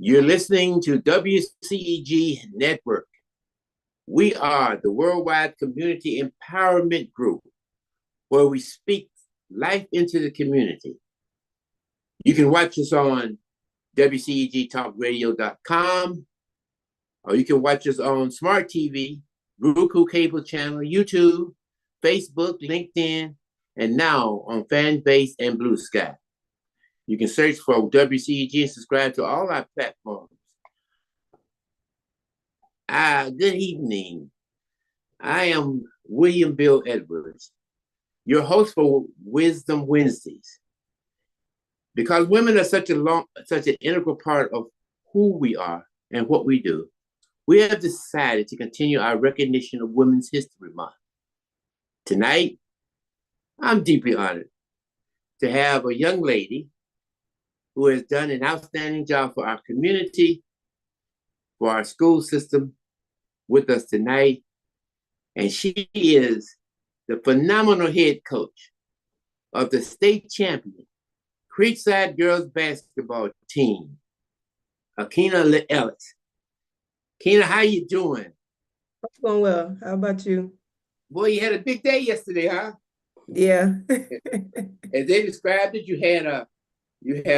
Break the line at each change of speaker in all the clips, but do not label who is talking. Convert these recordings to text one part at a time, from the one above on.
You're listening to WCEG Network. We are the Worldwide Community Empowerment Group, where we speak life into the community. You can watch us on WCEGTalkRadio.com, or you can watch us on Smart TV, Roku Cable Channel, YouTube, Facebook, LinkedIn, and now on Fanbase and Blue Sky. You can search for WCEG and subscribe to all our platforms. Good evening. I am William Bill Edwards, your host for Wisdom Wednesdays. Because women are such an integral part of who we are and what we do, we have decided to continue our recognition of Women's History Month. Tonight, I'm deeply honored to have a young lady who has done an outstanding job for our community, for our school system, with us tonight. And she is the phenomenal head coach of the state champion Creekside girls basketball team, Akennia Ellis. Akennia, how you doing?
I'm going well. How about you?
Boy, you had a big day yesterday, huh?
Yeah.
As they described it, you had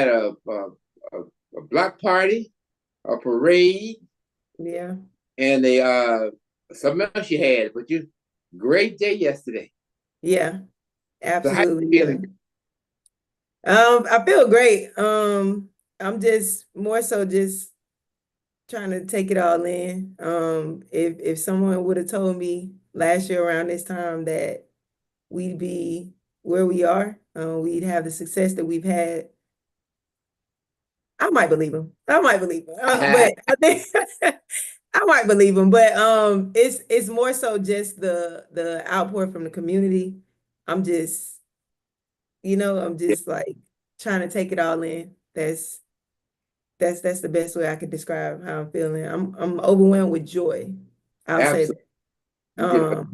a block party, a parade,
Yeah,
and something else you had. But great day yesterday.
yeah,
So how you
absolutely.
feeling?
I feel great. I'm just more so just trying to take it all in. If someone would have told me last year around this time that we'd be where we are, we'd have the success that we've had, I might believe him. But I think I might believe him. But it's more so just the outpour from the community. I'm just like trying to take it all in. That's the best way I could describe how I'm feeling. I'm overwhelmed with joy. I'll say that.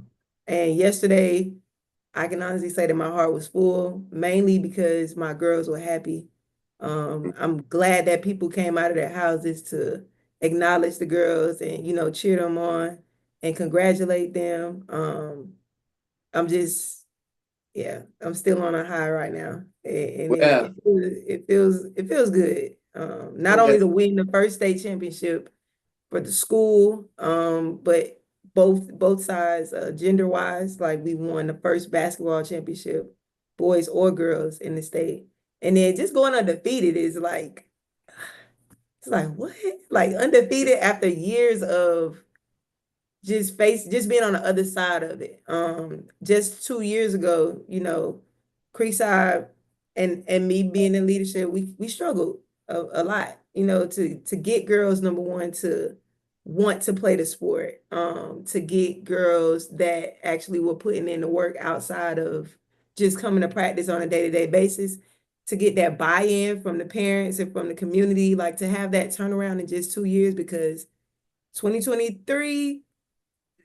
And yesterday, I can honestly say that my heart was full, mainly because my girls were happy. I'm glad that people came out of their houses to acknowledge the girls and, cheer them on and congratulate them. I'm just, yeah, I'm still on a high right now. And it feels good. Not only to win the first state championship for the school, but both sides, gender-wise, like we won the first basketball championship, boys or girls in the state. And then just going undefeated is like, it's like, what? Like undefeated after years of just being on the other side of it. Just 2 years ago, Creekside and me being in leadership, we struggled a lot, to get girls, number one, to want to play the sport, to get girls that actually were putting in the work outside of just coming to practice on a day-to-day basis, to get that buy-in from the parents and from the community, like to have that turnaround in just 2 years, because 2023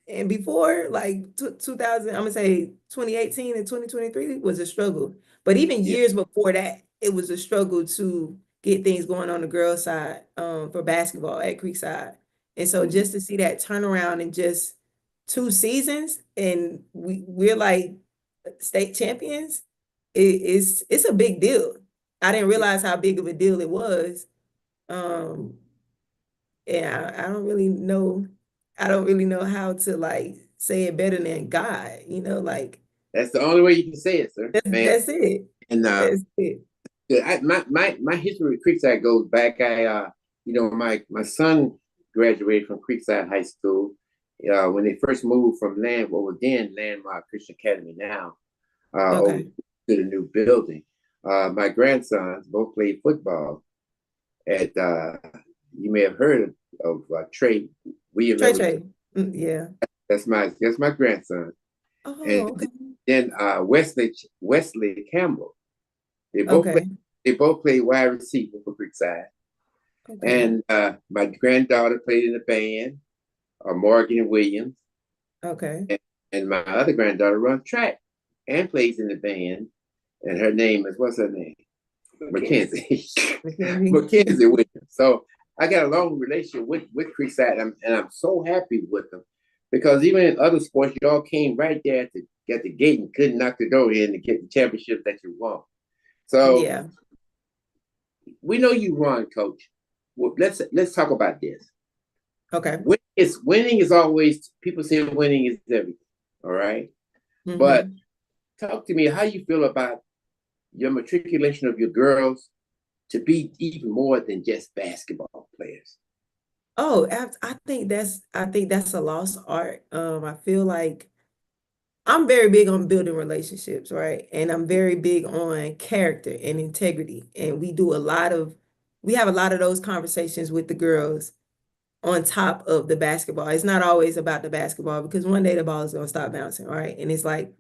and before, like 2000, I'm gonna say 2018 and 2023 was a struggle. But even years before that, it was a struggle to get things going on the girls' side, for basketball at Creekside. And so just to see that turnaround in just 2 seasons, and we're like state champions, it's a big deal. I didn't realize how big of a deal it was. And I don't really know how to like say it better than God, like
that's the only way you can say it, sir.
That's it.
And
that's it.
My history with Creekside goes back. My son graduated from Creekside High School when they first moved from what was then Landmark Christian Academy now, over to the new building. My grandsons both played football at you may have heard of Trey William.
Trey. Yeah.
That's my grandson.
Oh,
and
okay.
Then Wesley Campbell. They both played wide receiver for Creekside. Okay. And my granddaughter played in the band, Morgan Williams.
Okay.
And my other granddaughter runs track and plays in the band. And her name is, what's her name? Mackenzie. Mackenzie Williams. So I got a long relationship with Creekside, and I'm so happy with them because even in other sports, y'all came right there at the gate and couldn't knock the door in to get the championship that you want. So
Yeah.
we know you won, Coach. Well, let's talk about this.
Okay.
Winning is always, people say winning is everything. All right.
Mm-hmm.
But talk to me, how you feel about your matriculation of your girls to be even more than just basketball players?
Oh, I think that's a lost art. I feel like I'm very big on building relationships, right? And I'm very big on character and integrity. And we have a lot of those conversations with the girls on top of the basketball. It's not always about the basketball because one day the ball is going to stop bouncing, right? And it's like,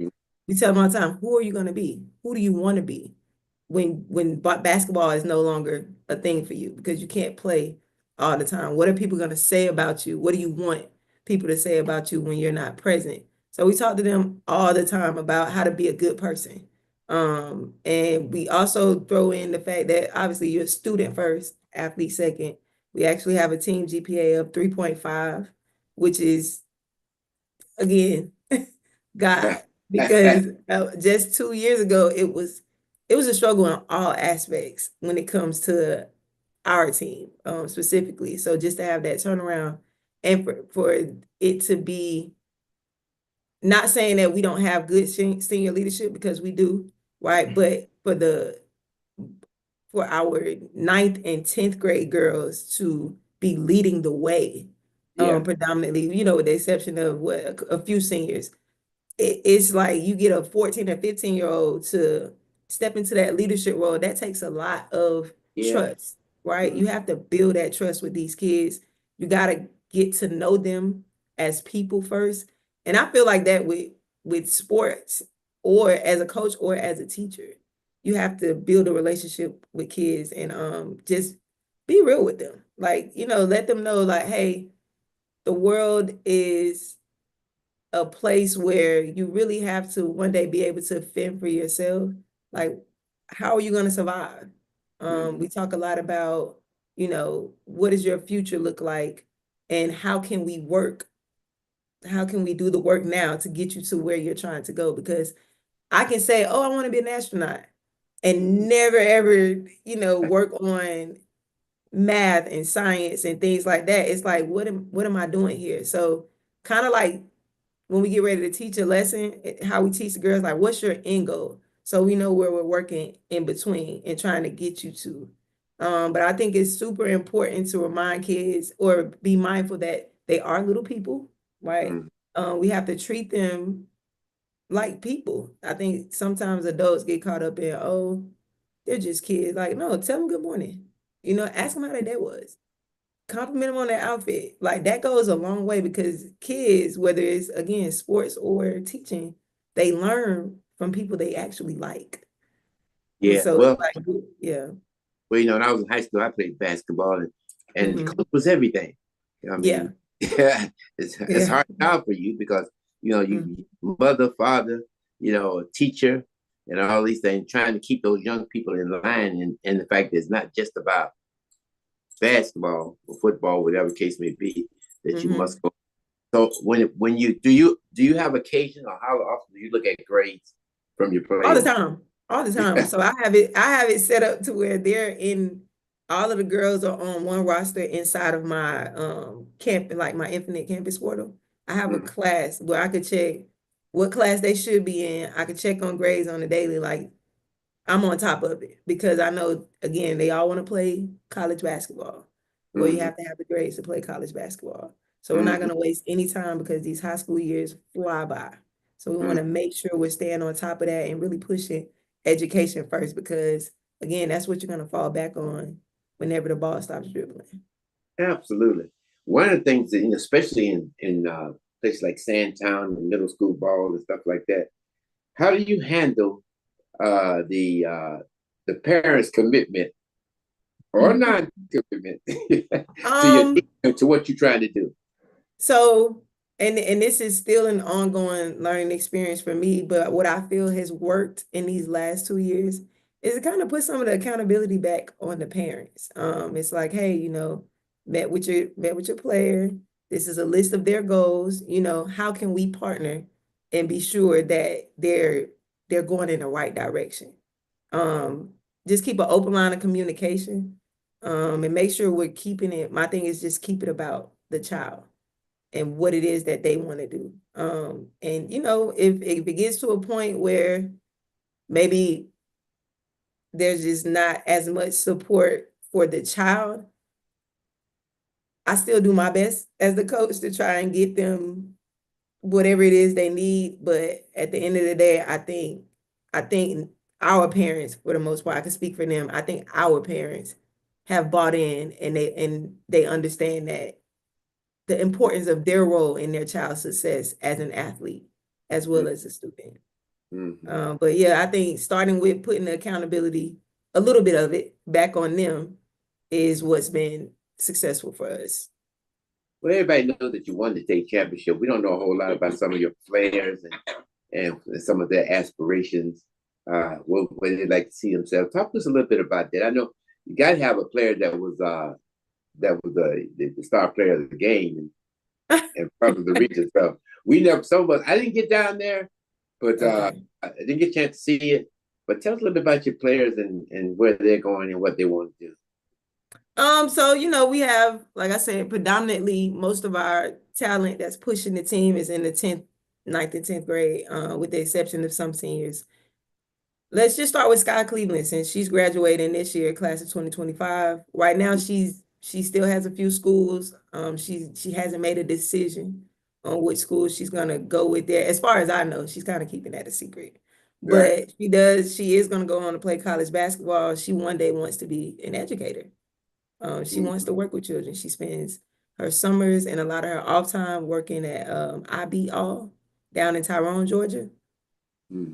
we tell them all the time, who are you going to be? Who do you want to be when basketball is no longer a thing for you because you can't play all the time? What are people going to say about you? What do you want people to say about you when you're not present? So we talk to them all the time about how to be a good person. And we also throw in the fact that obviously you're a student first, athlete second. We actually have a team GPA of 3.5, which is, again, God, because just 2 years ago, it was a struggle in all aspects when it comes to our team, specifically. So just to have that turnaround and for it to be, not saying that we don't have good senior leadership because we do, right? But for our 9th and 10th grade girls to be leading the way,
Yeah.
predominantly, with the exception of a few seniors, it's like you get a 14 or 15-year-old to step into that leadership role. That takes a lot of trust, right? You have to build that trust with these kids. You got to get to know them as people first. And I feel like that with sports or as a coach or as a teacher, you have to build a relationship with kids and just be real with them. Like, let them know like, hey, the world is a place where you really have to one day be able to fend for yourself. Like, how are you going to survive? We talk a lot about, what does your future look like and how can we work? How can we do the work now to get you to where you're trying to go? Because I can say, oh, I want to be an astronaut and never ever, work on math and science and things like that. It's like, what am I doing here? So kind of like when we get ready to teach a lesson, how we teach the girls, like, what's your end goal? So we know where we're working in between and trying to get you to. But I think it's super important to remind kids or be mindful that they are little people, right? We have to treat them like people. I think sometimes adults get caught up in, oh, they're just kids. Like, no, tell them good morning. Ask them how their day was. Compliment them on their outfit. Like that goes a long way because kids, whether it's again sports or teaching, they learn from people they actually like. And so
Well,
like, yeah.
Well, when I was in high school, I played basketball, and the coach was everything. I mean, yeah, it's hard now for you because you mother, father, teacher, and all these things, trying to keep those young people in line, and the fact that it's not just about basketball or football, whatever case may be, that you must go. So when you do you have occasion, or how often do you look at grades from your players?
All the time. So I have it set up to where all of the girls are on one roster inside of my camp, like my Infinite Campus portal. I have a class where I could check what class they should be in. I could check on grades on the daily, like I'm on top of it because I know, again, they all want to play college basketball. Well, you have to have the grades to play college basketball. So we're not going to waste any time because these high school years fly by. So we want to make sure we're staying on top of that and really pushing education first because, again, that's what you're going to fall back on whenever the ball stops dribbling.
Absolutely. One of the things that, especially in places like Sandtown and middle school ball and stuff like that, how do you handle the parents' commitment or non-commitment to what you're trying to do?
So, and this is still an ongoing learning experience for me, but what I feel has worked in these last 2 years is to kind of put some of the accountability back on the parents. It's like, hey, met with your player. This is a list of their goals. You know, how can we partner and be sure that they're going in the right direction? Just keep an open line of communication, and make sure we're keeping it. My thing is just keep it about the child and what it is that they want to do. And you know, if it gets to a point where maybe there's just not as much support for the child, I still do my best as the coach to try and get them whatever it is they need. But at the end of the day, I think our parents, for the most part, I can speak for them. I think our parents have bought in, and they understand that the importance of their role in their child's success as an athlete as well as a student. But yeah, I think starting with putting the accountability, a little bit of it, back on them is what's been successful for us.
Well, everybody knows that you won the state championship. We don't know a whole lot about some of your players and some of their aspirations, what they'd like to see themselves. Talk to us a little bit about that. I know you got to have a player that was the star player of the game and part of the region. So I didn't get down there, but I didn't get a chance to see it. But tell us a little bit about your players and where they're going and what they want to do.
So, you know, we have, like I said, predominantly most of our talent that's pushing the team is in the 10th, 9th, and 10th grade, with the exception of some seniors. Let's just start with Sky Cleveland, since she's graduating this year, class of 2025. Right now, she still has a few schools. She hasn't made a decision on which school she's gonna go with there. As far as I know, she's kind of keeping that a secret. But she is gonna go on to play college basketball. She one day wants to be an educator. She wants to work with children. She spends her summers and a lot of her off time working at IB All down in Tyrone, Georgia.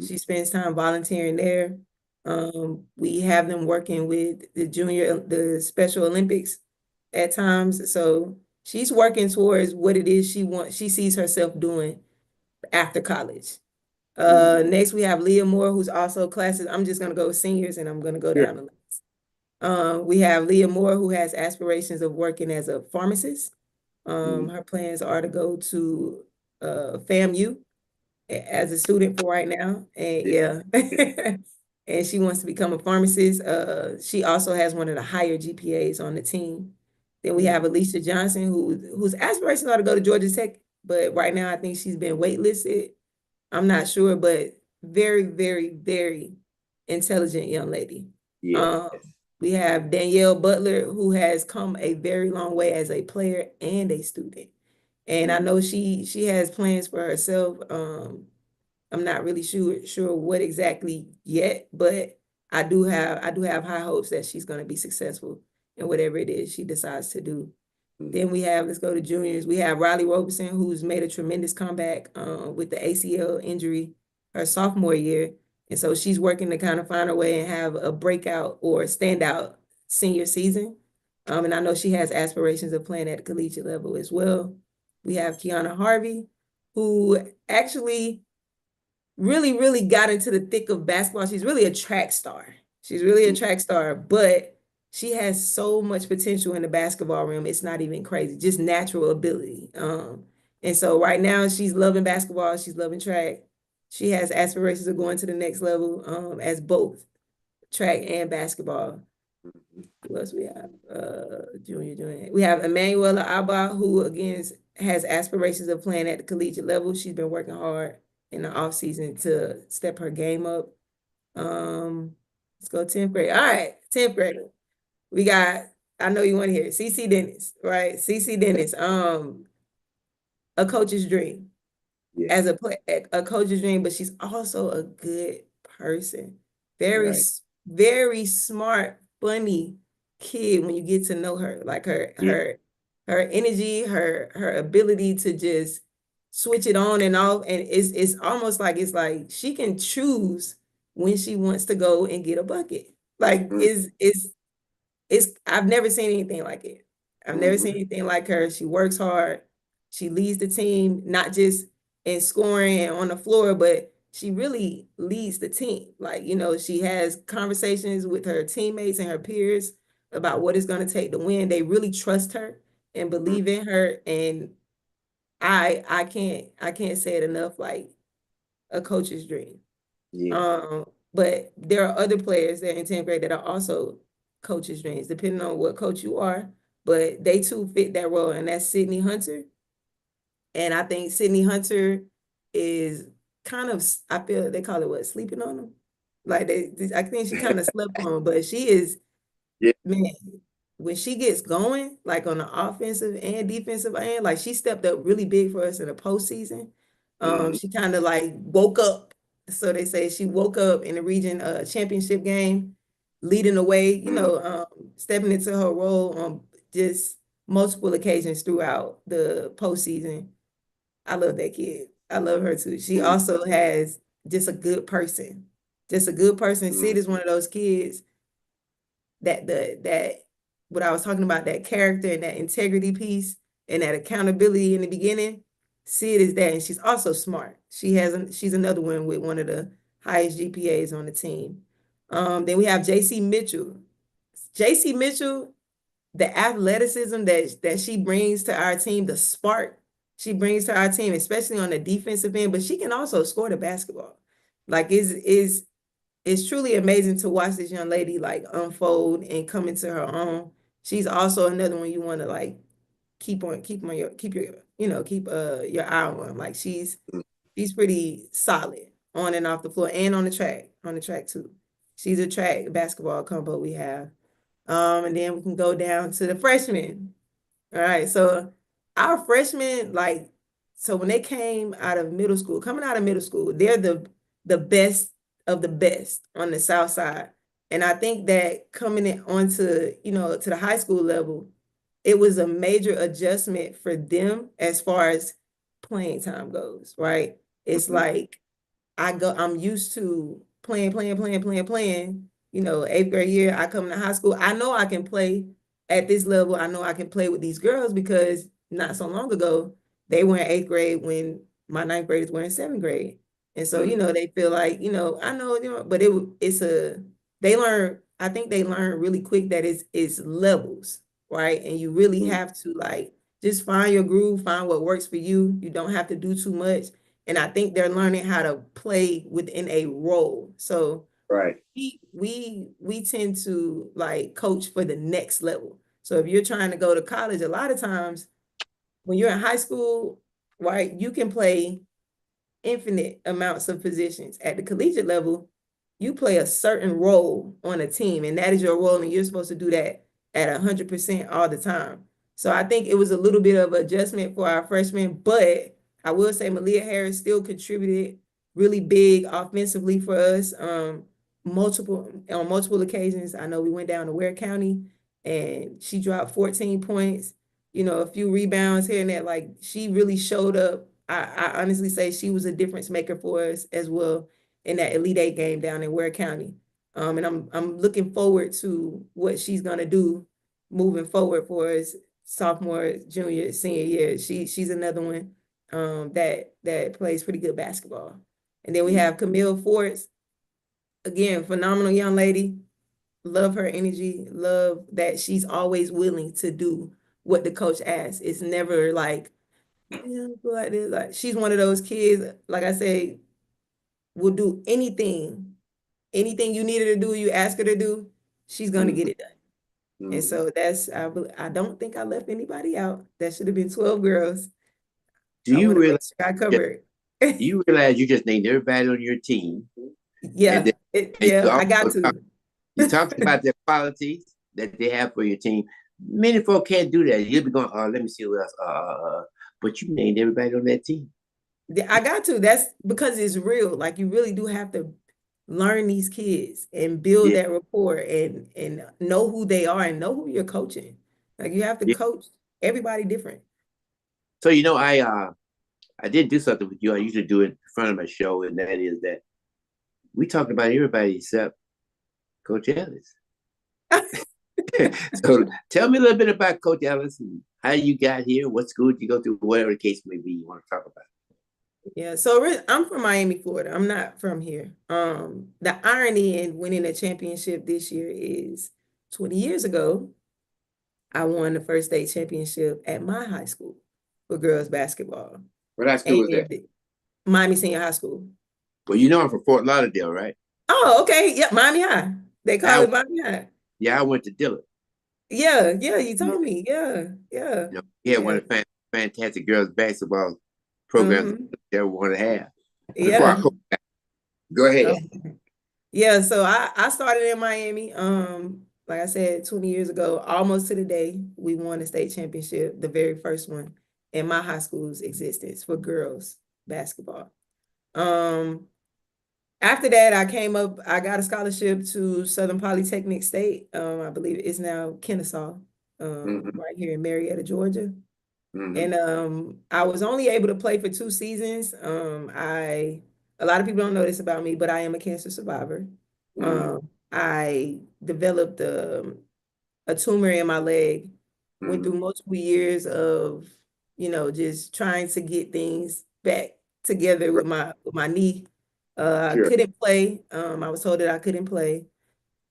She spends time volunteering there. We have them working with the Special Olympics at times. So she's working towards what it is she sees herself doing after college. Next we have Leah Moore, who's also classes. I'm just gonna go with seniors and I'm gonna go down the list. We have Leah Moore, who has aspirations of working as a pharmacist. Her plans are to go to FAMU as a student for right now. And and she wants to become a pharmacist. She also has one of the higher GPAs on the team. Then we have Alicia Johnson, whose aspirations are to go to Georgia Tech, but right now I think she's been waitlisted. I'm not sure, but very, very, very intelligent young lady. We have Danielle Butler, who has come a very long way as a player and a student. And I know she has plans for herself. I'm not really sure what exactly yet, but I do have high hopes that she's going to be successful in whatever it is she decides to do. Then let's go to juniors. We have Riley Robeson, who's made a tremendous comeback with the ACL injury her sophomore year. And so she's working to kind of find her way and have a breakout or standout senior season. And I know she has aspirations of playing at the collegiate level as well. We have Kiana Harvey, who actually really, really got into the thick of basketball. She's really a track star. But she has so much potential in the basketball realm. It's not even crazy, just natural ability. And so right now she's loving basketball. She's loving track. She has aspirations of going to the next level as both track and basketball. Who else we have? Junior. We have Emanuela Abba, who again has aspirations of playing at the collegiate level. She's been working hard in the off season to step her game up. Let's go 10th grade. All right, 10th grade. We got, I know you want to hear it, CC Dennis, right? CC Dennis, a coach's dream. As a coach's dream, but she's also a good person. Very, very smart, funny kid when you get to know her. Like her energy, her ability to just switch it on and off. And it's almost like she can choose when she wants to go and get a bucket. Like I've never seen anything like it. I've never seen anything like her. She works hard. She leads the team, not just in scoring and on the floor, but she really leads the team. Like, you know, she has conversations with her teammates and her peers about what it's going to take to win. They really trust her and believe in her. And I can't say it enough, like a coach's dream.
Yeah.
But there are other players that in 10th grade that are also coaches' dreams, depending on what coach you are. But they too fit that role, and that's Sydney Hunter. And I think Sydney Hunter is kind of, I feel they call it what, sleeping on them? Like I think she kind of slept on him, but she is,
Yeah.
man, when she gets going, like on the offensive and defensive end, like she stepped up really big for us in the postseason. She kind of like woke up. So they say she woke up in the region championship game, leading the way, stepping into her role on just multiple occasions throughout the postseason. I love that kid. I love her too. She also has just a good person. Just a good person. Sid is one of those kids that what I was talking about, that character and that integrity piece and that accountability in the beginning. Sid is that, and she's also smart. She's another one with one of the highest GPAs on the team. Then we have JC Mitchell. JC Mitchell, the athleticism that she brings to our team, the spark she brings to our team, especially on the defensive end, but she can also score the basketball. Like it's truly amazing to watch this young lady like unfold and come into her own. She's also another one you want to like keep your eye on. Like she's pretty solid on and off the floor and on the track too. She's a track basketball combo we have. And then we can go down to the freshmen. All right, so our freshmen, like, so when they came out of middle school, coming out of middle school, they're the best of the best on the South Side. And I think that coming in onto, to the high school level, it was a major adjustment for them as far as playing time goes, right? It's like I'm used to playing. 8th grade year, I come to high school. I know I can play at this level. I know I can play with these girls because not so long ago, they were in 8th grade when my 9th graders were in 7th grade. And so, they feel like, I know, but I think they learn really quick that it's levels, right? And you really have to like just find your groove, find what works for you. You don't have to do too much. And I think they're learning how to play within a role. So
Right.
we tend to like coach for the next level. So if you're trying to go to college, a lot of times when you're in high school, right, you can play infinite amounts of positions. At the collegiate level, you play a certain role on a team, and that is your role, and you're supposed to do that at 100% all the time. So I think it was a little bit of adjustment for our freshmen, but I will say Malia Harris still contributed really big offensively for us. On multiple occasions. I know we went down to Ware County and she dropped 14 points, a few rebounds here and there. Like she really showed up. I honestly say she was a difference maker for us as well in that Elite Eight game down in Ware County. And I'm looking forward to what she's gonna do moving forward for us sophomore, junior, senior year. She's another one that plays pretty good basketball. And then we have Camille Forts, again, phenomenal young lady. Love her energy, love that she's always willing to do what the coach asks. It's never like, like this. Like she's one of those kids, like I say, will do anything you need her to do, you ask her to do, she's gonna get it done. And so I don't think I left anybody out. That should have been 12 girls.
Do you realize
I covered?
you realize you just named everybody on your team?
Yeah, I got to.
You talked about the qualities that they have for your team. Many folk can't do that. You'll be going, let me see what else. But you named everybody on that team.
I got to. That's because it's real. Like you really do have to learn these kids and build that rapport and know who they are and know who you're coaching. Like you have to coach everybody different.
So I did do something with you. I usually do it in front of my show, and that is that we talked about everybody except Coach Ellis. So tell me a little bit about Coach Ellis and how you got here, what school you go through, whatever the case may be you want to talk about.
Yeah, so I'm from Miami, Florida. I'm not from here. The irony in winning a championship this year is 20 years ago, I won the first state championship at my high school for girls basketball.
What high school was that?
Miami Senior High School.
Well, you know I'm from Fort Lauderdale, right?
Oh, okay. Yep, Miami High. They call it Miami High.
Yeah, I went to Dillard.
Yeah, you told me. Yeah.
One of the fantastic girls basketball programs they want to have.
Yeah.
Go ahead.
Yeah, so I started in Miami. Like I said, 20 years ago, almost to the day, we won the state championship, the very first one in my high school's existence for girls basketball. After that, I got a scholarship to Southern Polytechnic State. I believe it's now Kennesaw, right here in Marietta, Georgia. And I was only able to play for 2 seasons. A lot of people don't know this about me, but I am a cancer survivor. I developed a tumor in my leg, went through multiple years of, just trying to get things back together with my knee. I couldn't play. I was told that I couldn't play.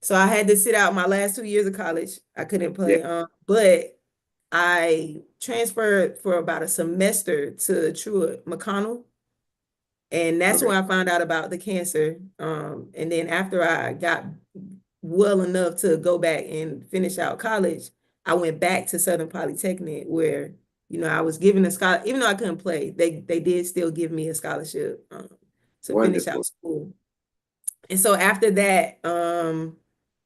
So I had to sit out my last 2 years of college. I couldn't play. But I transferred for about a semester to Truett McConnell. And that's when I found out about the cancer. And then after I got well enough to go back and finish out college, I went back to Southern Polytechnic where, I was given a scholarship. Even though I couldn't play, they did still give me a scholarship to finish out school. And so after that,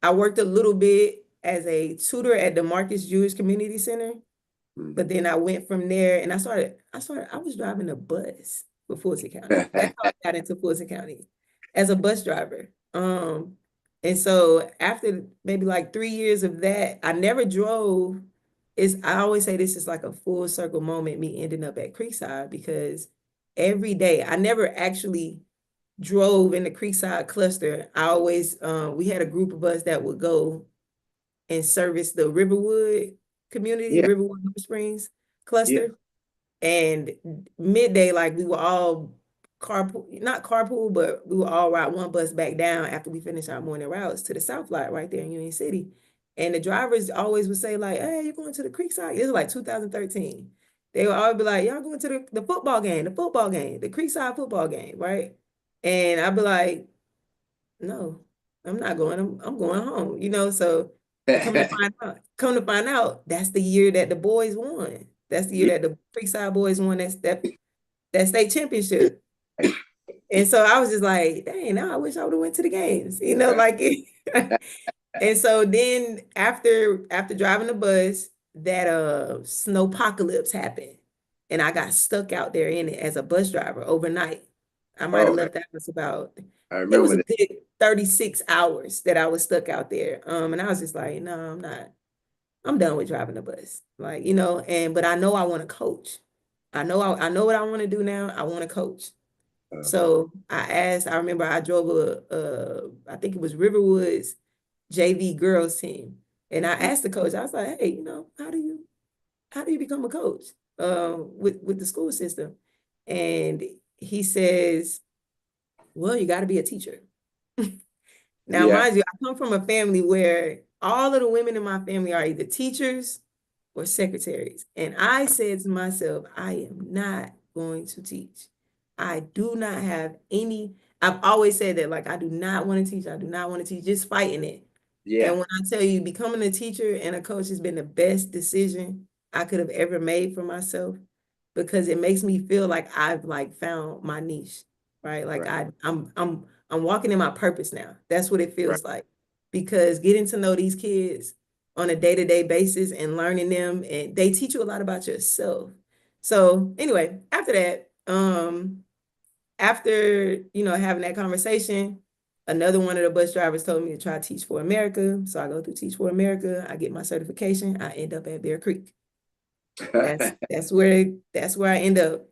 I worked a little bit as a tutor at the Marcus Jewish Community Center. But then I went from there and I was driving a bus for Fulton County. That's how I got into Fulton County as a bus driver. And so after maybe like 3 years of that, I never drove. I always say this is like a full circle moment, me ending up at Creekside, because every day I never actually drove in the Creekside cluster. I always, we had a group of us that would go and service the Riverwood community, Riverwood Springs cluster. And midday, like we were all not carpool, but we would all ride one bus back down after we finished our morning routes to the South Lot right there in Union City. And the drivers always would say like, hey, you're going to the Creekside. It was like 2013. They would always be like, y'all going to the football game, the Creekside football game, right? And I'd be like, no, I'm not going. I'm going home, so come to find out, that's the year that the boys won. That's the year that the Creekside boys won that state championship. And so I was just like, dang, now I wish I would have went to the games, like it. And so then after driving the bus, that snowpocalypse happened. And I got stuck out there in it as a bus driver overnight. I might have left that was about, it was a good 36 hours that I was stuck out there. And I was just like, no, I'm not. I'm done with driving the bus. Like, but I know I want to coach. I know what I want to do now. I want to coach. So I remember I drove I think it was Riverwood's JV girls team. And I asked the coach, I was like, hey, how do you become a coach with the school system? And he says, well, you got to be a teacher. Now, mind you, I come from a family where all of the women in my family are either teachers or secretaries. And I said to myself, I am not going to teach. I do not have I've always said that, like, I do not want to teach. I do not want to teach, just fighting it. And when I tell you, becoming a teacher and a coach has been the best decision I could have ever made for myself, because it makes me feel like I've found my niche, right? Like I'm walking in my purpose now. That's what it feels like, because getting to know these kids on a day-to-day basis and learning them, and they teach you a lot about yourself. So anyway, after that, after, having that conversation, another one of the bus drivers told me to try Teach for America. So I go through Teach for America. I get my certification. I end up at Bear Creek. That's where I end up.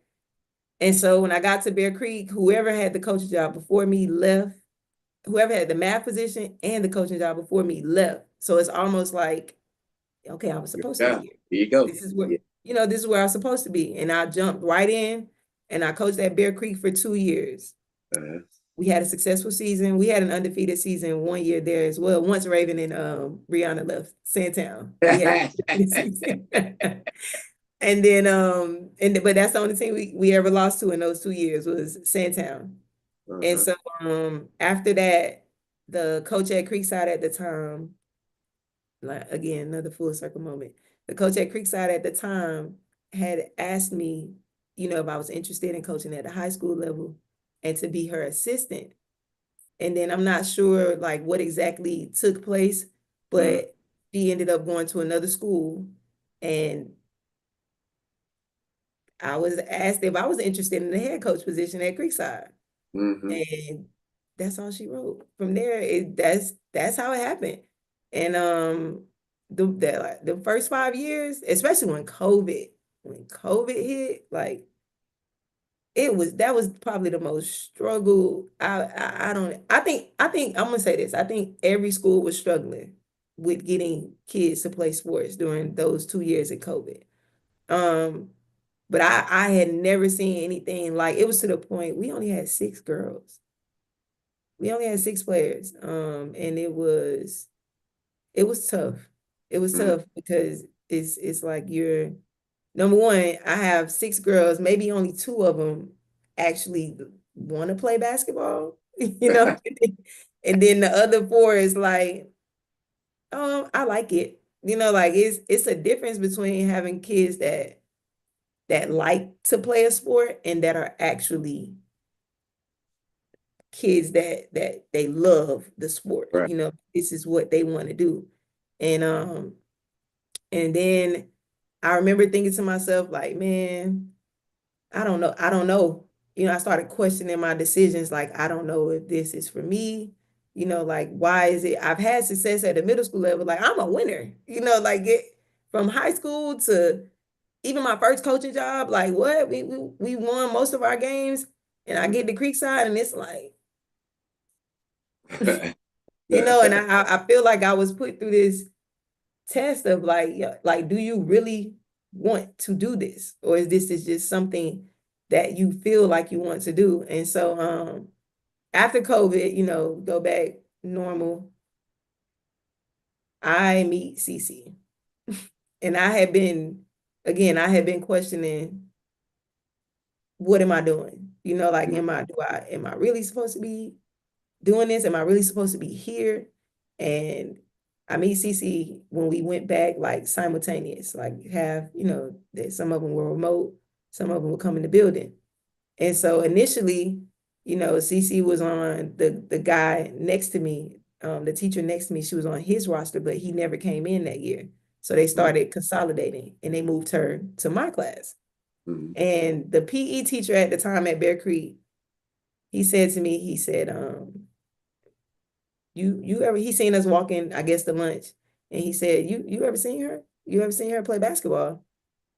And so when I got to Bear Creek, whoever had the coaching job before me left. Whoever had the math position and the coaching job before me left. So it's almost like, okay, I was supposed to be here.
Here you go.
This is where, this is where I was supposed to be. And I jumped right in and I coached at Bear Creek for 2 years. We had a successful season. We had an undefeated season one year there as well. Once Raven and Brianna left Sandtown, we had an undefeated season. And then but that's the only team we ever lost to in those 2 years was Sandtown. And so after that, the coach at Creekside at the time, like again, another full circle moment. The coach at Creekside at the time had asked me, if I was interested in coaching at the high school level and to be her assistant. And then I'm not sure like what exactly took place, but she ended up going to another school, and I was asked if I was interested in the head coach position at Creekside. And that's all she wrote. From there, that's how it happened. And the first 5 years, especially when COVID hit, like that was probably the most struggle. I think I'm gonna say this. I think every school was struggling with getting kids to play sports during those 2 years of COVID. But I had never seen anything like it was to the point we only had 6 girls. We only had 6 players. And it was tough. It was tough because it's like you're number one, I have 6 girls, maybe only 2 of them actually want to play basketball, and then the other 4 is like, I like it. Like it's a difference between having kids that like to play a sport and that are actually kids that they love the sport.
Right.
This is what they want to do. And then I remember thinking to myself, like, man, I don't know. I started questioning my decisions. Like, I don't know if this is for me. Like, why is it? I've had success at the middle school level. Like, I'm a winner. Like from high school to even my first coaching job. Like, what we won most of our games, and I get to Creekside, and it's like, and I feel like I was put through this test of like, do you really want to do this, or is this just something that you feel like you want to do? And so after COVID, go back normal, I meet Cece, and I had been questioning, what am I doing? Like, am I really supposed to be doing this? Am I really supposed to be here? And I meet Cece when we went back, like simultaneous, like have, that some of them were remote, some of them would come in the building. And so initially, Cece was on the guy next to me, the teacher next to me, she was on his roster, but he never came in that year. So they started consolidating and they moved her to my class. And the PE teacher at the time at Bear Creek, he said to me, he said, he seen us walking, I guess, to lunch, and he said, you ever seen her? You ever seen her play basketball?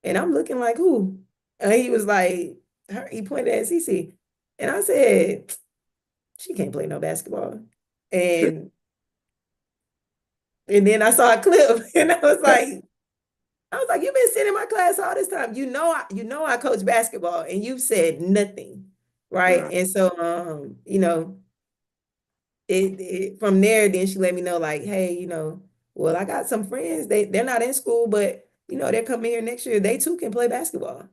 And I'm looking like, who? And he was like, her. He pointed at Cece, and I said, she can't play no basketball. And then I saw a clip, and I was like, you've been sitting in my class all this time. I coach basketball, and you've said nothing, right? And so, from there, then she let me know, like, hey, well, I got some friends. They're not in school, but they're coming here next year. They too can play basketball.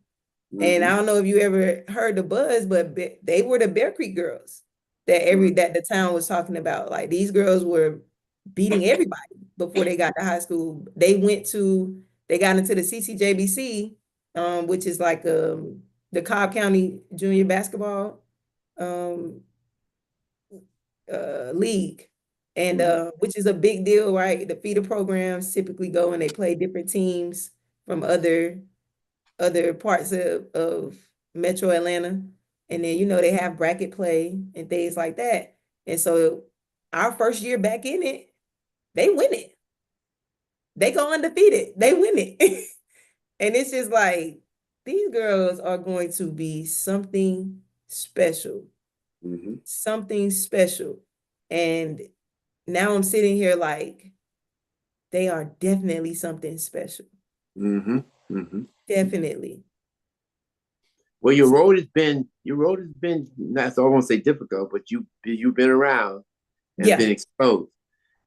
And I don't know if you ever heard the buzz, but they were the Bear Creek girls that that the town was talking about. Like, these girls were beating everybody before they got to high school. They got into the CCJBC, which is like the Cobb County Junior Basketball league, and which is a big deal, right? The feeder programs typically go and they play different teams from other parts of Metro Atlanta, and then they have bracket play and things like that. And so our first year back in it, they win it. They go undefeated. They win it. And it's just like, these girls are going to be something special. Something special. And now I'm sitting here like, they are definitely something special. Definitely.
Well, your road has been not so I won't say difficult, but you've been around and
Yeah.
been exposed.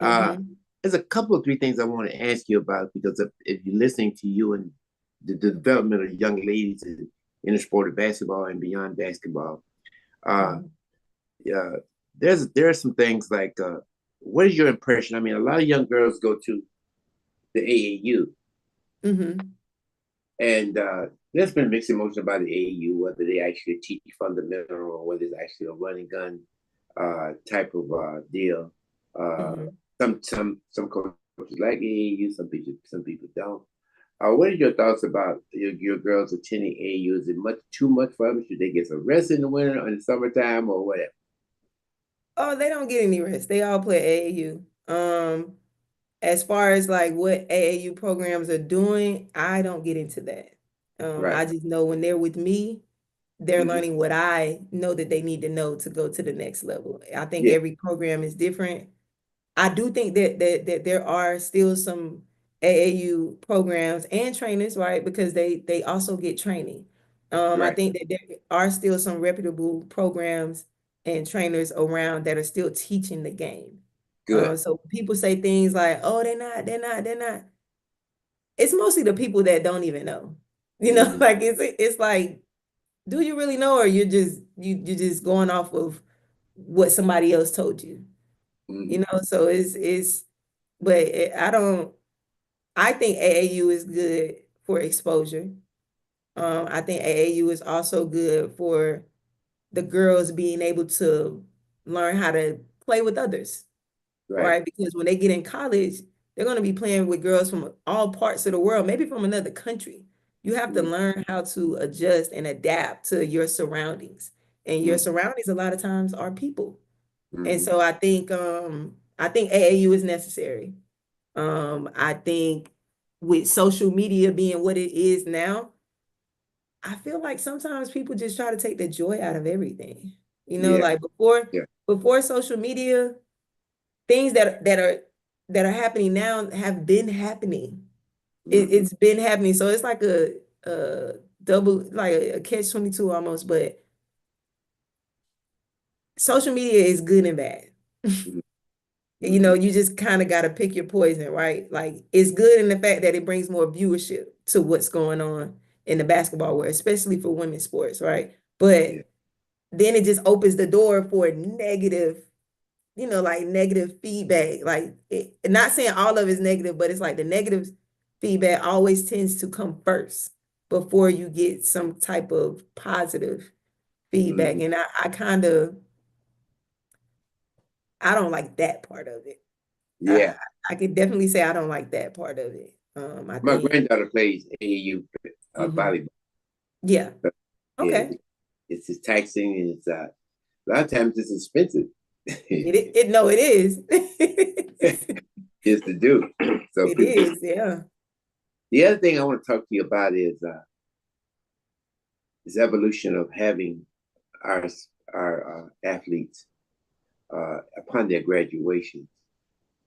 Uh,
Mm-hmm.
there's a couple of three things I want to ask you about because if you're listening to you and the development of young ladies in the sport of basketball and beyond basketball, uh,
Mm-hmm.
yeah, there are some things like what is your impression? I mean, a lot of young girls go to the AAU,
Mm-hmm.
and there's been mixed emotion about the AAU, whether they actually teach fundamental or whether it's actually a running gun type of deal. Uh,
Mm-hmm.
some coaches like AAU, some people don't. What are your thoughts about your girls attending AAU? Is it too much for them? Should they get some rest in the winter or in the summertime or whatever?
Oh, they don't get any rest. They all play AAU. As far as like what AAU programs are doing, I don't get into that.
Right.
I just know when they're with me, they're
Mm-hmm.
learning what I know that they need to know to go to the next level. I think
Yeah.
every program is different. I do think that there are still some AAU programs and trainers, right? Because they also get training. I
Right.
think that there are still some reputable programs and trainers around that are still teaching the game.
Good.
So people say things like, "Oh, they're not." It's mostly the people that don't even know. You know,
Mm-hmm.
like it's like, do you really know, or you're just going off of what somebody else told you? You
Mm-hmm.
know, so but I don't. I think AAU is good for exposure. I think AAU is also good for the girls being able to learn how to play with others,
Right.
right? Because when they get in college, they're going to be playing with girls from all parts of the world, maybe from another country. You have to learn how to adjust and adapt to your surroundings. And your
Mm-hmm.
surroundings a lot of times are people. And
Mm-hmm.
so I think AAU is necessary. I think with social media being what it is now, I feel like sometimes people just try to take the joy out of everything. You know,
Yeah.
like
Yeah.
before social media, things that are happening now have been happening.
Mm-hmm.
It's been happening. So it's like a double, like a catch 22 almost, but social media is good and bad. You know,
Mm-hmm.
you just kind of got to pick your poison, right? Like it's good in the fact that it brings more viewership to what's going on in the basketball world, especially for women's sports, right?
Yeah.
But then it just opens the door for negative, you know, like negative feedback. Like not saying all of it's negative, but it's like the negative feedback always tends to come first before you get some type of positive feedback.
Mm-hmm.
And I kind of I don't like that part of it. I,
Yeah.
I could definitely say I don't like that part of it. I
My
think,
granddaughter plays AAU
mhm.
volleyball.
Yeah,
Yeah,
okay.
it's just taxing and it's a lot of times it's expensive.
It no, it is.
Is to do. So
It is, yeah.
the other thing I want to talk to you about is this evolution of having our athletes upon their graduation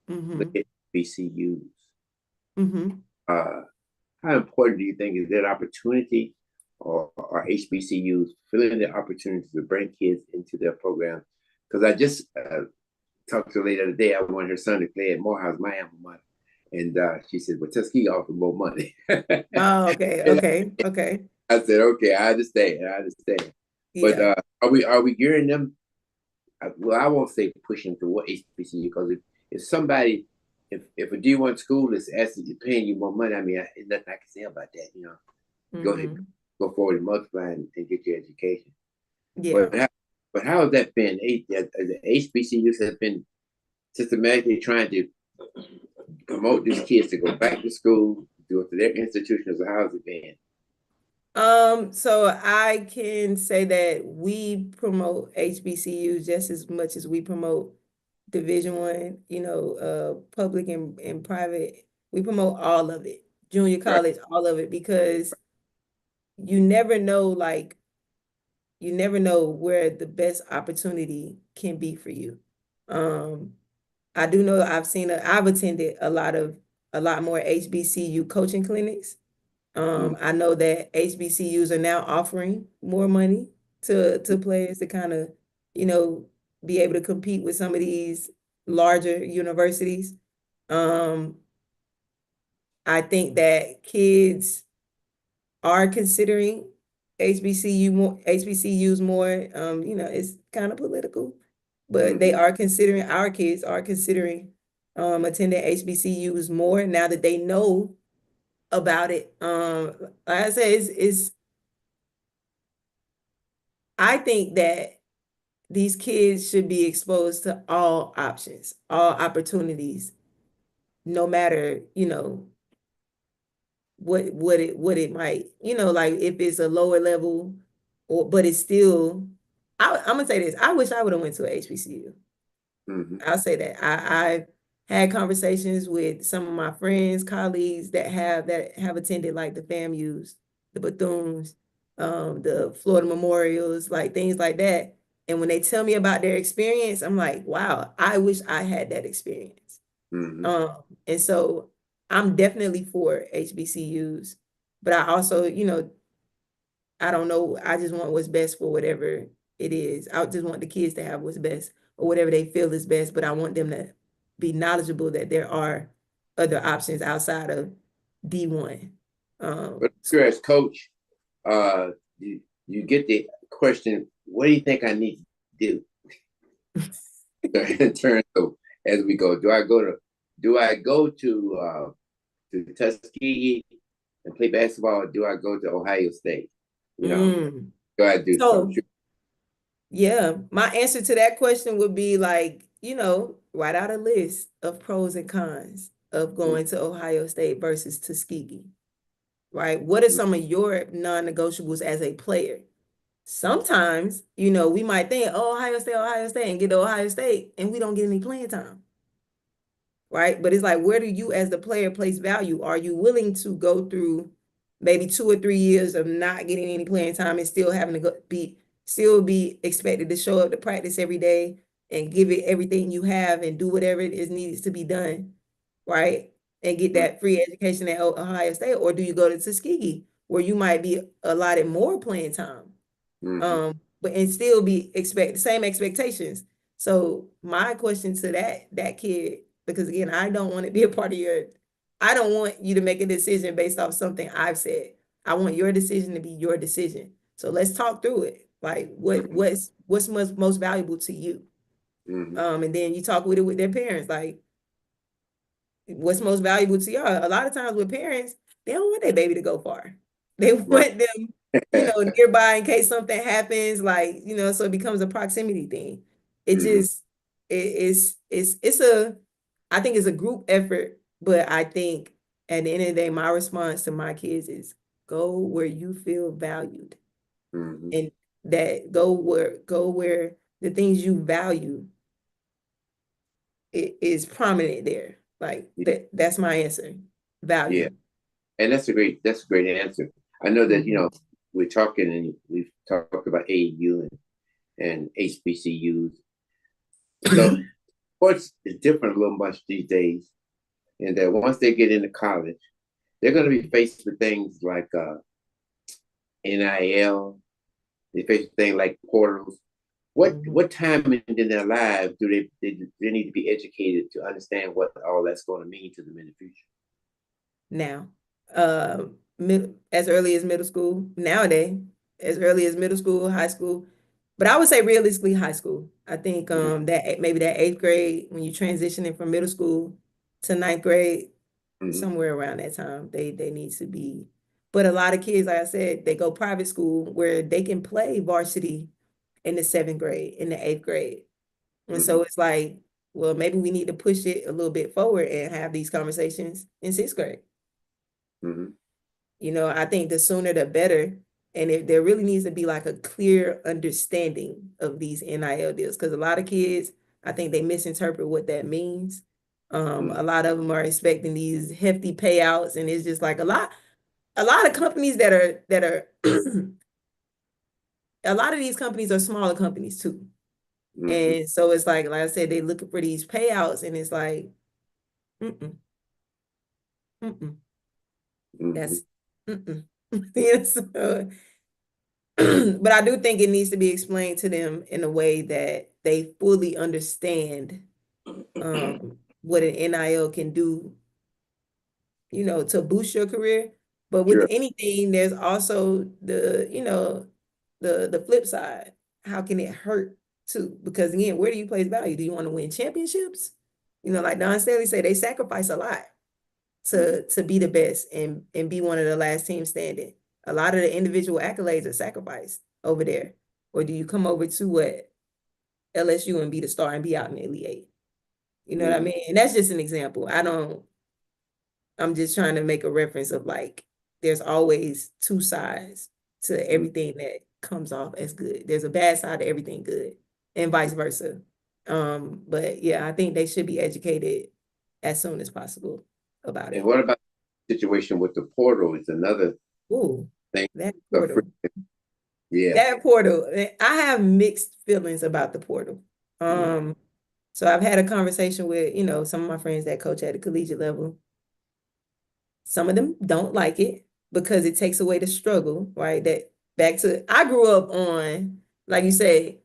look
Mm-hmm.
at BCUs.
Mm-hmm.
Uh, how important do you think is that opportunity, or are HBCUs filling the opportunities to bring kids into their program? Because I just talked to her later today. I want her son to play at Morehouse, my alma mater. And she said, well, Tuskegee offer more money.
Oh, okay,
And
okay, okay.
I said, okay, I understand. I understand. But
Yeah.
are we gearing them? Well, I won't say pushing to what HBCU, because if somebody, if a D1 school is asking paying you more money, I mean, there's nothing I can say about that. Go ahead,
Mm-hmm.
go forward and multiply and get your education.
Yeah.
But how has that been? The HBCUs has been systematically trying to promote these kids to go back to school, go to their institutions, or how's it been?
So I can say that we promote HBCUs just as much as we promote Division 1, public and private. We promote all of it, junior
Right.
college, all of it, because you never know, like, you never know where the best opportunity can be for you. Um, I do know I've attended a lot more HBCU coaching clinics. I know that HBCUs are now offering more money to players to kind of, be able to compete with some of these larger universities. I think that kids are considering HBCUs more. It's kind of political, but our kids are considering attending HBCUs more now that they know about it. Like I said, I think that these kids should be exposed to all options, all opportunities, no matter, what it might, like if it's a lower level but it's still, I'm gonna say this. I wish I would have went to a HBCU. I'll say that. I've had conversations with some of my friends, colleagues that have attended like the FAMUs, the Bethunes, the Florida Memorials, like things like that. And when they tell me about their experience, I'm like, wow, I wish I had that experience. And so I'm definitely for HBCUs, but I also, I don't know. I just want what's best for whatever it is. I just want the kids to have what's best or whatever they feel is best, but I want them to be knowledgeable that there are other options outside of D1.
But as coach, you get the question, what do you think I need to do? In terms of, as we go, do I go to Tuskegee and play basketball, or do I go to Ohio State? Do I do something?
Yeah, my answer to that question would be like, write out a list of pros and cons of going to Ohio State versus Tuskegee, right? What are some of your non-negotiables as a player? Sometimes, we might think, oh, Ohio State, and get to Ohio State, and we don't get any playing time, right? But it's like, where do you as the player place value? Are you willing to go through maybe 2 or 3 years of not getting any playing time and still having to be expected to show up to practice every day and give it everything you have and do whatever it is needed to be done, right? And get that free education at Ohio State? Or do you go to Tuskegee where you might be allotted more playing time, but and still be the same expectations? So my question to that kid, because again, I don't want to be a part of I don't want you to make a decision based off something I've said. I want your decision to be your decision. So let's talk through it. Like what's most valuable to you? And then you talk with their parents, like what's most valuable to y'all. A lot of times with parents, they don't want their baby to go far. They want them, nearby in case something happens, like, so it becomes a proximity thing. It just I think it's a group effort, but I think at the end of the day, my response to my kids is go where you feel valued. And that go where the things you value is prominent there. Like that's my answer. Value.
Yeah. And that's a great answer. I know that, we're talking and we've talked about AAU and HBCUs. So sports is different a little much these days. And that once they get into college, they're going to be faced with things like NIL. They face things like portals. What time in their lives do they need to be educated to understand what all that's going to mean to them in the future?
Now, as early as middle school, nowadays, as early as middle school, high school, but I would say realistically high school. I think that maybe that 8th grade, when you transitioning from middle school to 9th grade, somewhere around that time, they need to be. But a lot of kids, like I said, they go private school where they can play varsity in the 7th grade, in the 8th grade. And so it's like, well, maybe we need to push it a little bit forward and have these conversations in 6th grade. I think the sooner the better. And if there really needs to be like a clear understanding of these NIL deals, because a lot of kids, I think they misinterpret what that means. A lot of them are expecting these hefty payouts, and it's just like a lot of companies that are a lot of these companies are smaller companies too. And so it's like I said, they looking for these payouts, and it's like, that's Yes. But I do think it needs to be explained to them in a way that they fully understand what an NIL can do, to boost your career. But with
Sure.
anything, there's also the flip side. How can it hurt too? Because again, where do you place value? Do you want to win championships? Like Don Staley said, they sacrifice a lot to be the best and be one of the last teams standing. A lot of the individual accolades are sacrificed over there. Or do you come over to what LSU and be the star and be out in the Elite Eight? You know what I mean? And that's just an example. I'm just trying to make a reference of like, there's always two sides to everything that comes off as good. There's a bad side to everything good and vice versa. But yeah, I think they should be educated as soon as possible about it.
And what about the situation with the portal? Is another thing.
That portal.
Yeah.
That portal. I have mixed feelings about the portal. So I've had a conversation with, some of my friends that coach at the collegiate level. Some of them don't like it because it takes away the struggle, right? I grew up on, like you say,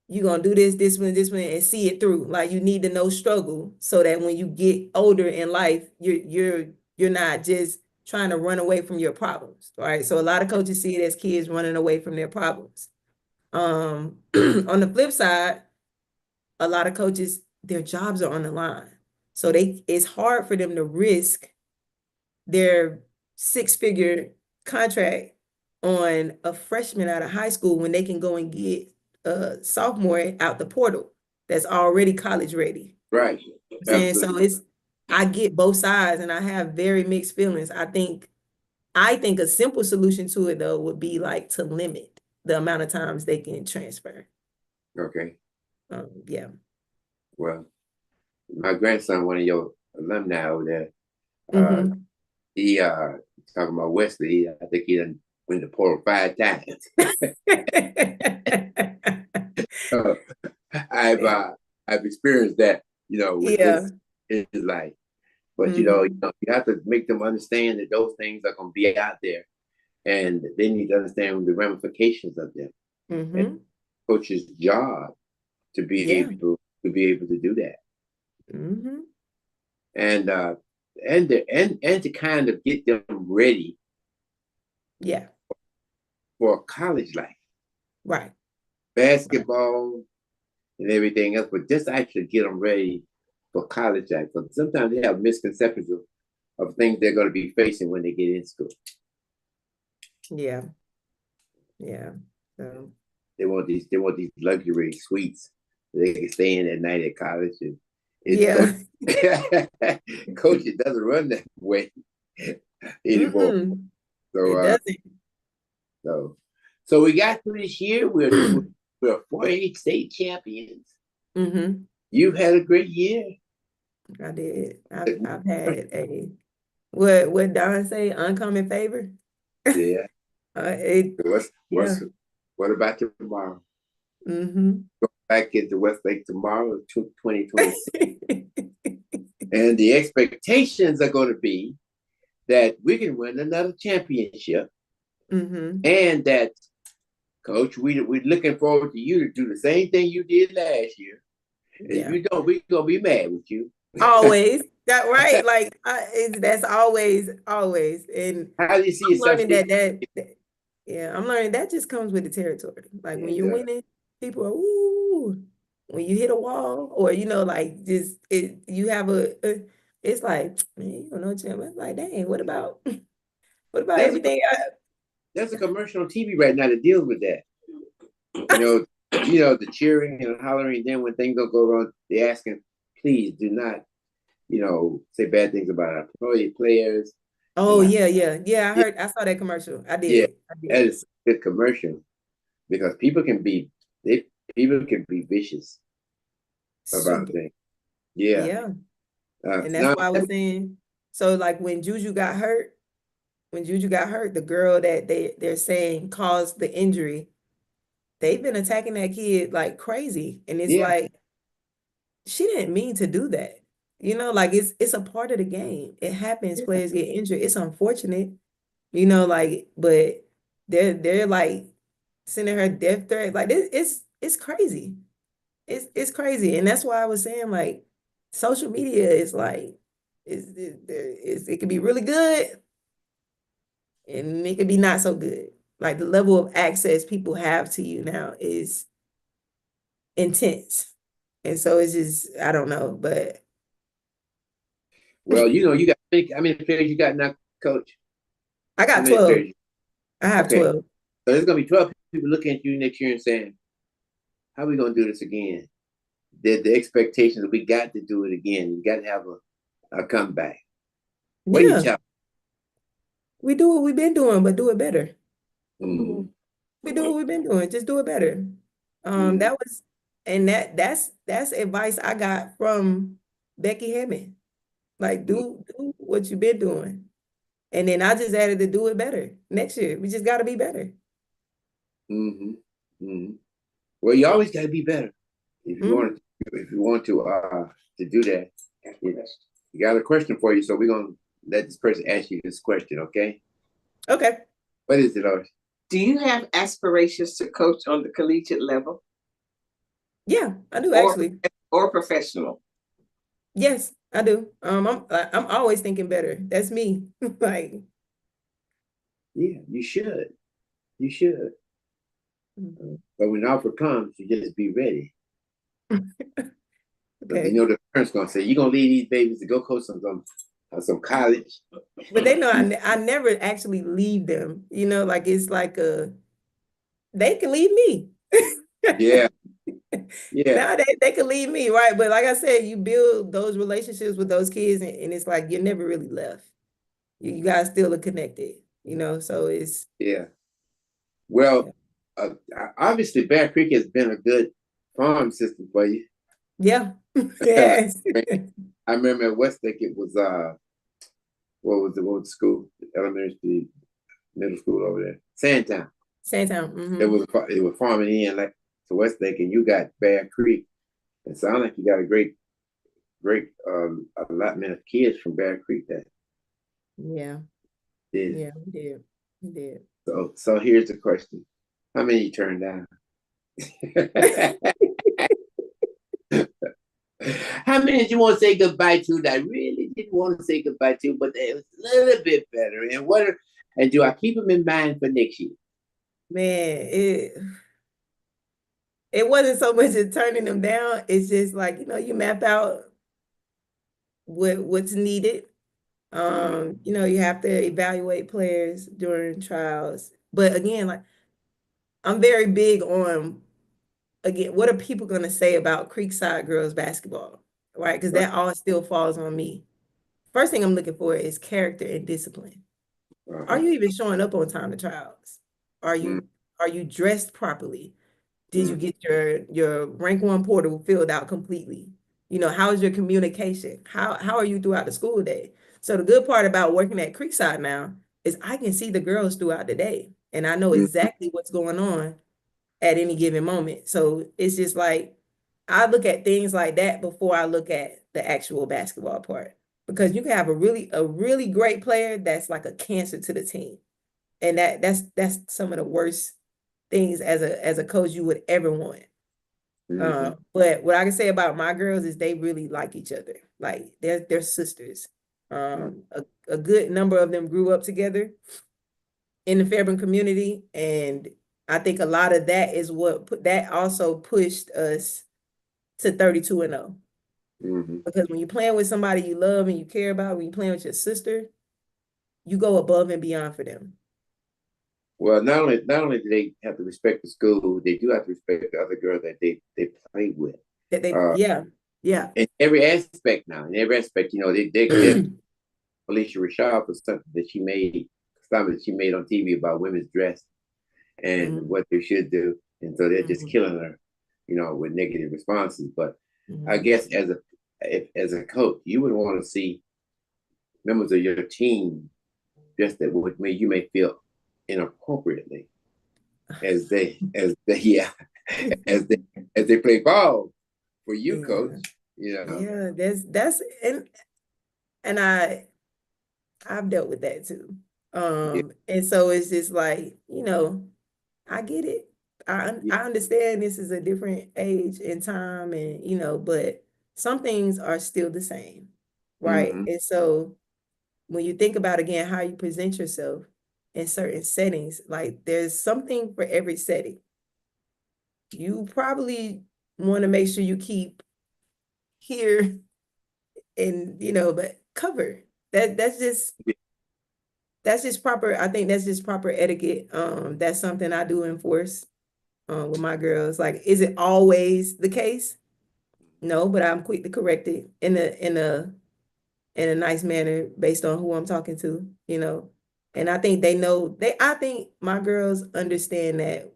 you're going to do this one, and see it through. Like you need to know struggle so that when you get older in life, you're not just trying to run away from your problems, right? So a lot of coaches see it as kids running away from their problems. On the flip side, a lot of coaches, their jobs are on the line. So it's hard for them to risk their 6-figure contract on a freshman out of high school when they can go and get a sophomore out the portal that's already college ready.
Right.
And so I get both sides and I have very mixed feelings. I think a simple solution to it though would be like to limit the amount of times they can transfer.
Okay.
Yeah.
Well, my grandson, one of your alumni over there, he talking about Wesley. I think he done went to portal 5 times. I've experienced that, with his life. But you have to make them understand that those things are going to be out there, and they need to understand the ramifications of them. And coach's job to be able to do that. And to kind of get them ready for college life.
Right.
Basketball and everything else, but just actually get them ready for college life. Because sometimes they have misconceptions of things they're going to be facing when they get in school.
Yeah. Yeah. So
they want these luxury suites they can stay in at night at college. And coach, it doesn't run that way anymore. So we got through this year. We're 4A state champions. You've had a great year.
I did. I've had a what Don say, uncommon favor.
Yeah. What about tomorrow? Go back into Westlake tomorrow, 2026. And the expectations are going to be that we can win another championship. And that, Coach, we're looking forward to you to do the same thing you did last year. If you don't, we're going to be mad with you.
Always. That right. Like that's always. And
how do you see yourself?
I'm learning that just comes with the territory. Like when you're winning, people are ooh. When you hit a wall, or like just you have it's like, man, you don't know, Jim. It's like, dang, what about everything?
There's a commercial on TV right now that deals with that. The cheering and hollering. Then when things don't go wrong, they asking, please do not, say bad things about our players.
Oh, yeah. I saw that commercial. I did.
That is a good commercial because people can be vicious about things. Yeah.
And that's why I was saying, so like when Juju got hurt, the girl that they're saying caused the injury, they've been attacking that kid like crazy. And it's like, she didn't mean to do that. Like it's a part of the game. It happens. Players get injured. It's unfortunate, you know, like, but they're like sending her death threats. Like it's crazy. It's crazy. And that's why I was saying like social media is like it can be really good and it can be not so good. Like the level of access people have to you now is intense. And so it's just, I don't know, but
Well, you got how many players you got now, coach?
I
How
got
many
12.
players?
I have
Okay.
12.
So there's gonna be 12 people looking at you next year and saying, how are we gonna do this again? The expectations that we got to do it again. We got to have a comeback. What do you
Yeah,
tell
we do what we've been doing, but do it better.
them?
We do what we've been doing, just do it better.
Mm-hmm.
That was, and that's advice I got from Becky Hammond. Like, do what you've been doing. And then I just added to do it better next year. We just got to be better.
Mm-hmm. Mm-hmm. Well, you always got to be better if you
Mhm.
want to. If you want to do that, you got a question for you. So we're gonna let this person ask you this question, okay?
Okay.
What is it, Lois?
Do you have aspirations to coach on the collegiate level
Yeah, I do
or
actually.
or professional?
Yes, I do. I'm always thinking better. That's me. Like,
Yeah, you should. You should. But when the offer comes, you just be ready. But
okay.
the parents gonna say, "You gonna leave these babies to go coach some college?"
But they know I never actually leave them. You know, like it's like they can leave me.
Yeah, yeah,
Now they can leave me, right? But like I said, you build those relationships with those kids, and it's like you're never really left. You guys still are connected, you know. So it's
yeah. Well, obviously, Bear Creek has been a good farm system for you.
yeah, yes,
I remember at Westlake, it was what was the school, elementary, middle school over there, Sandtown.
same time.
It was farming in like to Westlake, and you got Bear Creek. It sounds like you got a great allotment of kids from Bear Creek that
Yeah,
did.
yeah, we did.
So here's the question: how many you turned down? How many did you want to say goodbye to that I really didn't want to say goodbye to, but they was a little bit better? And do I keep them in mind for next year?
Man, it wasn't so much as turning them down. It's just like, you map out what's needed. You have to evaluate players during trials. But again, like I'm very big on, again, what are people going to say about Creekside girls basketball, right? Because
Right.
that all still falls on me. First thing I'm looking for is character and discipline. Are you even showing up on time to trials? Are
Mm,
you dressed properly? Did you
mm,
get your rank one portal filled out completely? How is your communication? How are you throughout the school day? So the good part about working at Creekside now is I can see the girls throughout the day and I know
mm,
exactly what's going on at any given moment. So it's just like I look at things like that before I look at the actual basketball part. Because you can have a really great player that's like a cancer to the team. And that's some of the worst things as a coach you would ever want.
mhm,
But what I can say about my girls is they really like each other. Like they're sisters.
mm,
A good number of them grew up together in the Fairburn community, and I think a lot of that is that also pushed us to 32-0.
mhm.
Because when you're playing with somebody you love and you care about, when you're playing with your sister, you go above and beyond for them.
Well, not only do they have to respect the school, they do have to respect the other girls that they play with.
Yeah, yeah.
In every aspect now, in every aspect, they're Alicia Rashad for something that she made, something that she made on TV about women's dress and
Mhm,
what they should do, and so they're just
mhm,
killing her, with negative responses. But I
mhm.
guess as a coach, you would want to see members of your team just that would make you may feel inappropriately as they yeah as they as they play ball for you, coach.
Yeah,
You know.
yeah. That's and I've dealt with that too. And so it's just like, I get it. I understand this is a different age and time and but some things are still the same, right?
Mm-hmm.
And so when you think about again how you present yourself in certain settings, like there's something for every setting. You probably want to make sure you keep here and but covered. That's just proper. I think that's just proper etiquette. That's something I do enforce with my girls. Like, is it always the case? No, but I'm quick to correct it in a nice manner based on who I'm talking to. And I think they know I think my girls understand that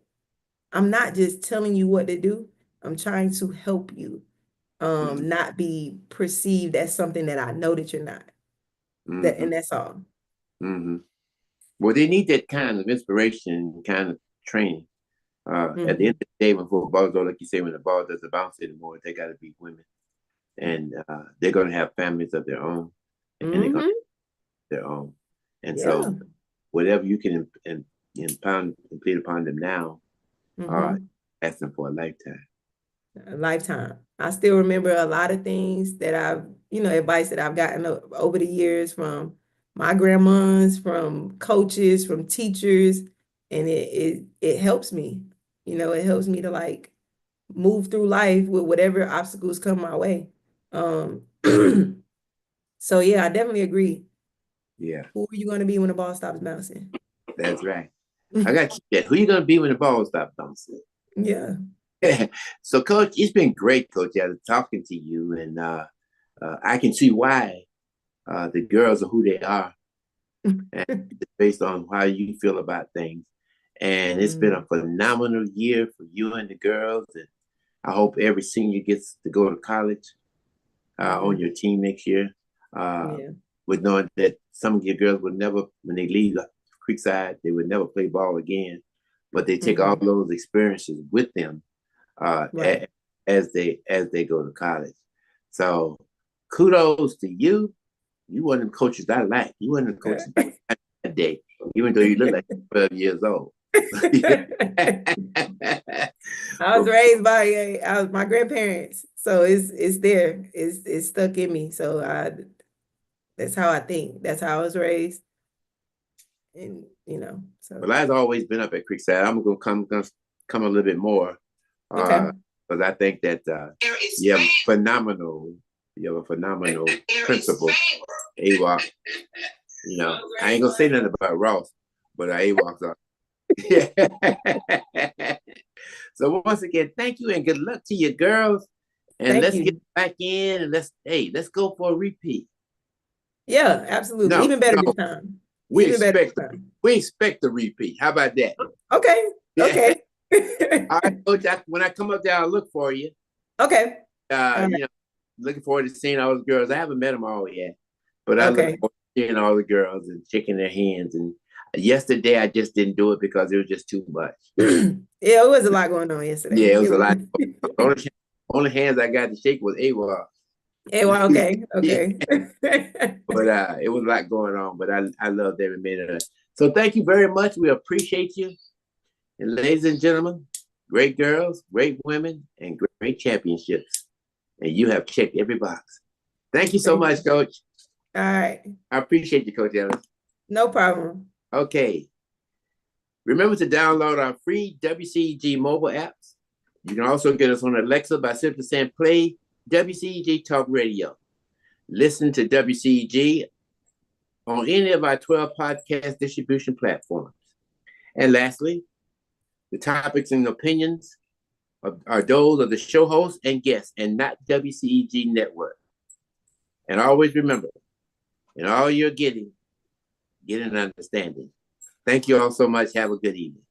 I'm not just telling you what to do. I'm trying to help you not be perceived as something that I know that you're not. And that's all.
Mm-hmm. Well, they need that kind of inspiration, kind of training. At the end of the day, when football is, like you say, when the ball doesn't bounce anymore, they got to be women, and they're going to have families of their own, and they're going to have their own. And so, whatever you can impede upon them now, ask them for a lifetime.
A lifetime. I still remember a lot of things that I've, advice that I've gotten over the years from my grandmas, from coaches, from teachers, and it helps me. It helps me to like move through life with whatever obstacles come my way. So yeah, I definitely agree.
Yeah.
Who are you going to be when the ball stops bouncing?
That's right. I got you. Who are you going to be when the ball stops bouncing?
Yeah.
So, Coach, it's been great, Coach, talking to you, and I can see why the girls are who they are, and based on how you feel about things. And it's been a phenomenal year for you and the girls, and I hope every senior gets to go to college on your team next year. With knowing that some of your girls would never, when they leave Creekside, they would never play ball again, but they take all those experiences with them as they go to college. So kudos to you. You one of them coaches I like. You one of them coaches that day, even though you look like 12 years old.
I was raised by my grandparents, so it's there. It's stuck in me. So that's how I think. That's how I was raised. And so.
Well, I've always been up at Creekside. I'm gonna come a little bit more.
Okay.
Because I think that you have a phenomenal principal, AWOC. I ain't gonna say nothing about Ross, but AWOC's are. So once again, thank you and good luck to you girls. And let's get back in and let's go for a repeat.
Yeah, absolutely. Even better this time.
We expect the repeat. How about that?
Okay. Okay.
All right, Coach. When I come up there, I'll look for you.
Okay.
Looking forward to seeing all the girls. I haven't met them all yet, but I look forward to seeing all the girls and shaking their hands. And yesterday, I just didn't do it because it was just too much.
Yeah, it was a lot going on yesterday.
Yeah, it was a lot. Only hands I got to shake was AWOC.
Okay. Okay.
But it was a lot going on. But I loved every minute of it. So thank you very much. We appreciate you. And ladies and gentlemen, great girls, great women, and great championships. And you have checked every box. Thank you so much, Coach.
All right.
I appreciate you, Coach Ellis.
No problem.
Okay. Remember to download our free WCEG mobile apps. You can also get us on Alexa by simply saying play WCEG Talk Radio. Listen to WCEG on any of our 12 podcast distribution platforms. And lastly, the topics and opinions are those of the show hosts and guests and not WCEG Network. And always remember, in all you're getting, get an understanding. Thank you all so much. Have a good evening.